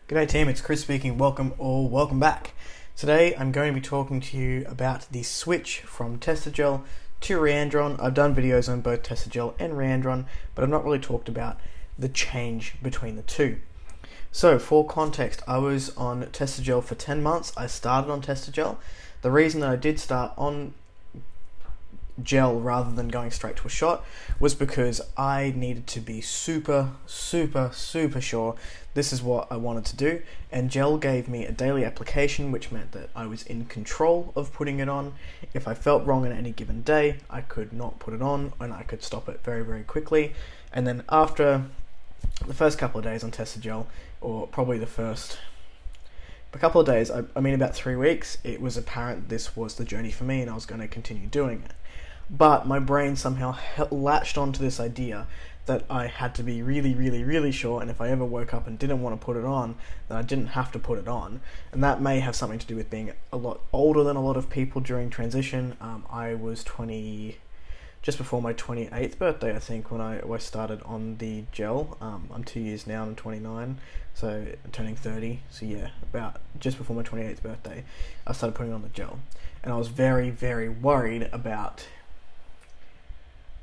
G'day team, it's Chris speaking. Welcome back. Today I'm going to be talking to you about the switch from Testogel to Reandron. I've done videos on both Testogel and Reandron, but I've not really talked about the change between the two. So for context, I was on Testogel for 10 months. I started on Testogel. The reason that I did start on gel rather than going straight to a shot was because I needed to be super sure this is what I wanted to do, and gel gave me a daily application, which meant that I was in control of putting it on. If I felt wrong on any given day, I could not put it on and I could stop it very quickly. And then after the first couple of days on Testogel, or probably the first a couple of days, I mean about 3 weeks, it was apparent this was the journey for me and I was going to continue doing it. But my brain somehow latched onto this idea that I had to be really sure, and if I ever woke up and didn't want to put it on, then I didn't have to put it on. And that may have something to do with being a lot older than a lot of people during transition. I was 20, just before my 28th birthday, I think, when I started on the gel. I'm 2 years now, I'm 29, so I'm turning 30. So yeah, about just before my 28th birthday, I started putting on the gel. And I was very worried about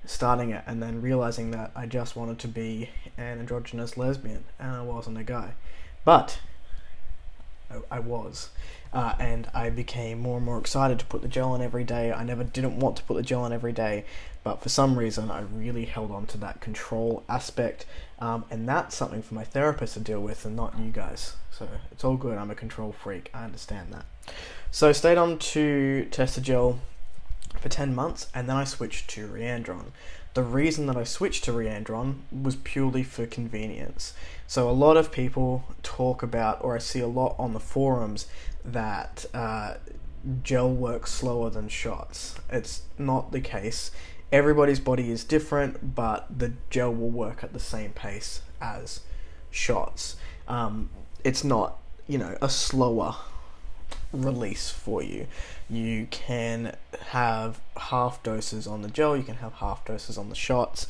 starting it and then realizing that I just wanted to be an androgynous lesbian and I wasn't a guy. But I was. And I became more and more excited to put the gel on every day. I never didn't want to put the gel on every day, but for some reason I really held on to that control aspect, and that's something for my therapist to deal with and not you guys. So it's all good, I'm a control freak, I understand that. So I stayed on to Testogel for 10 months, and then I switched to Reandron. The reason that I switched to Reandron was purely for convenience. So a lot of people talk about, or I see a lot on the forums, that gel works slower than shots. It's not the case. Everybody's body is different, but the gel will work at the same pace as shots. It's not, a slower release for you. You can have half doses on the gel, you can have half doses on the shots.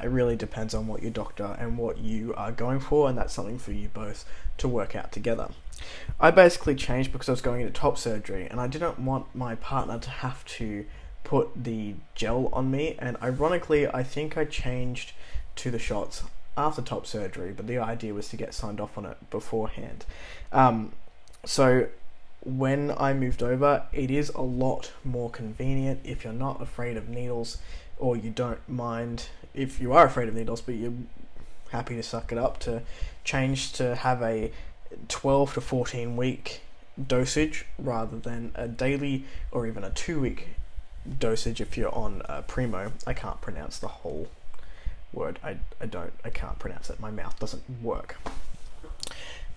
It really depends on what your doctor and what you are going for, and that's something for you both to work out together. I basically changed because I was going into top surgery and I didn't want my partner to have to put the gel on me, and ironically I think I changed to the shots after top surgery, but the idea was to get signed off on it beforehand. So when I moved over, it is a lot more convenient if you're not afraid of needles, or you don't mind if you are afraid of needles but you're happy to suck it up, to change to have a 12 to 14 week dosage rather than a daily or even a 2-week dosage if you're on Primo. I can't pronounce the whole word. I can't pronounce it. My mouth doesn't work.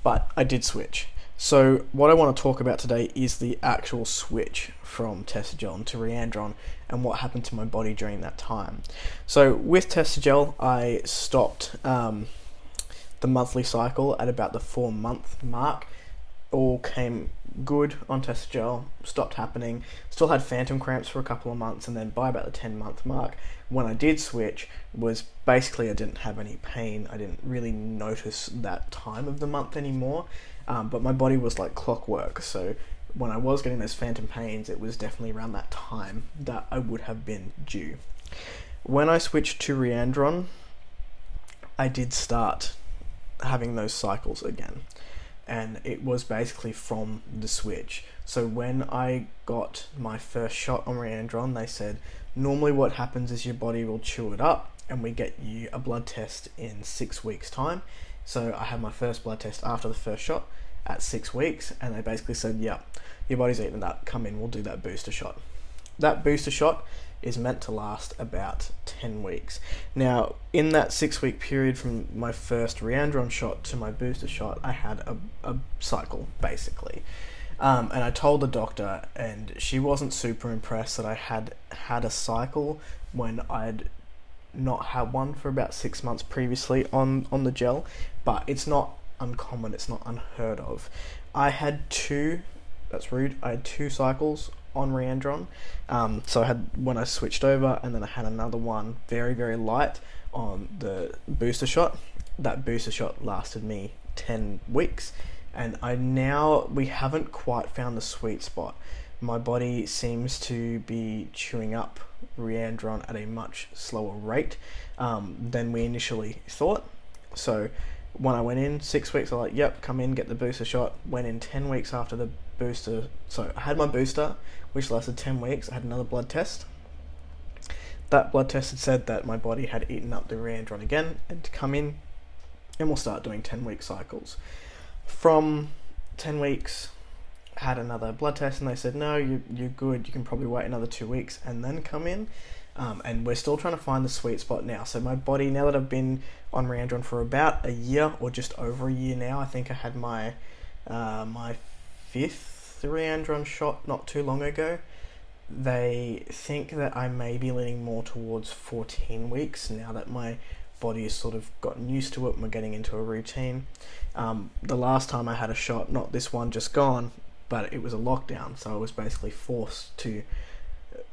But I did switch. So what I want to talk about today is the actual switch from Testogel to Reandron and what happened to my body during that time. So with Testogel, I stopped the monthly cycle at about the 4-month mark. All came good on Testogel, stopped happening, still had phantom cramps for a couple of months, and then by about the 10-month mark, when I did switch, was basically I didn't have any pain. I didn't really notice that time of the month anymore, but my body was like clockwork, so when I was getting those phantom pains, it was definitely around that time that I would have been due. When I switched to Reandron, I did start having those cycles again, and it was basically from the switch. So when I got my first shot on Reandron, they said normally what happens is your body will chew it up and we get you a blood test in 6 weeks time. So I had my first blood test after the first shot at 6 weeks, and they basically said, yeah, your body's eating that, come in, we'll do that booster shot. That booster shot is meant to last about 10 weeks. Now, in that 6-week period from my first Reandron shot to my booster shot, I had a cycle, basically. And I told the doctor, and she wasn't super impressed that I had a cycle when I'd not had one for about 6 months previously on the gel, but it's not uncommon, it's not unheard of. I had two cycles on Reandron. So I had when I switched over, and then I had another one very light on the booster shot. That booster shot lasted me 10 weeks, and we haven't quite found the sweet spot. My body seems to be chewing up Reandron at a much slower rate than we initially thought. So when I went in 6 weeks, I was like, yep, come in, get the booster shot. Went in 10 weeks after the booster. So I had my booster, which lasted 10 weeks. I had another blood test. That blood test had said that my body had eaten up the Reandron again, and to come in, and we'll start doing 10-week cycles. From 10 weeks, had another blood test, and they said, no, you're good, you can probably wait another 2 weeks and then come in. And we're still trying to find the sweet spot now. So my body, now that I've been on Reandron for about a year, or just over a year now, I think I had my my 5th Reandron shot not too long ago. They think that I may be leaning more towards 14 weeks now that my body has sort of gotten used to it and we're getting into a routine. The last time I had a shot, not this one just gone, but it was a lockdown, so I was basically forced to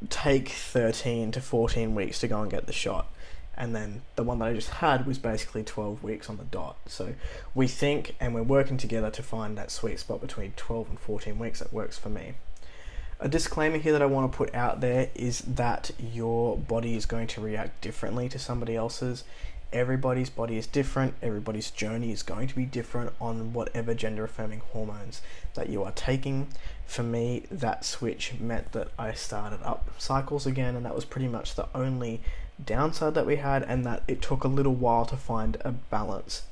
take 13 to 14 weeks to go and get the shot, and then the one that I just had was basically 12 weeks on the dot. So we think, and we're working together to find that sweet spot between 12 and 14 weeks that works for me. A disclaimer here that I want to put out there is that your body is going to react differently to somebody else's. Everybody's body is different, everybody's journey is going to be different on whatever gender affirming hormones that you are taking. For me, that switch meant that I started up cycles again, and that was pretty much the only downside that we had, and that it took a little while to find a balance.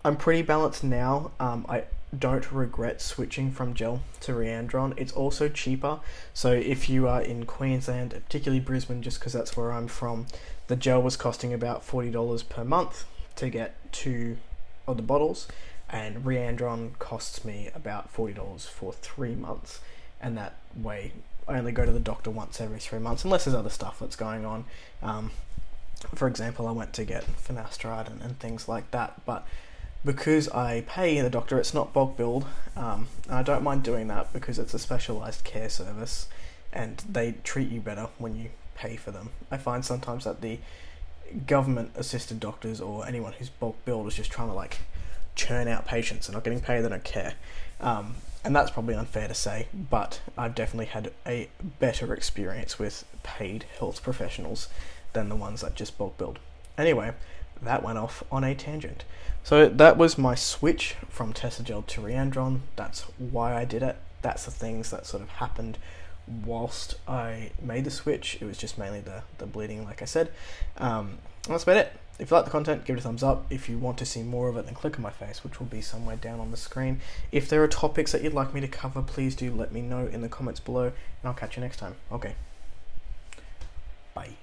I'm pretty balanced now. I don't regret switching from gel to Reandron. It's also cheaper, so if you are in Queensland, particularly Brisbane, just because that's where I'm from, the gel was costing about $40 per month to get 2 of the bottles, and Reandron costs me about $40 for 3 months, and that way I only go to the doctor once every 3 months, unless there's other stuff that's going on. For example, I went to get finasteride and things like that, but because I pay the doctor, it's not bulk billed. And I don't mind doing that because it's a specialised care service and they treat you better when you pay for them. I find sometimes that the government assisted doctors or anyone who's bulk billed is just trying to like churn out patients and not getting paid, they don't care. And that's probably unfair to say, but I've definitely had a better experience with paid health professionals than the ones that just bulk billed. Anyway, that went off on a tangent. So that was my switch from Testogel to Reandron. That's why I did it. That's the things that sort of happened whilst I made the switch. It was just mainly the bleeding, like I said. That's about it. If you like the content, give it a thumbs up. If you want to see more of it, then click on my face, which will be somewhere down on the screen. If there are topics that you'd like me to cover, please do let me know in the comments below, and I'll catch you next time. Okay. Bye.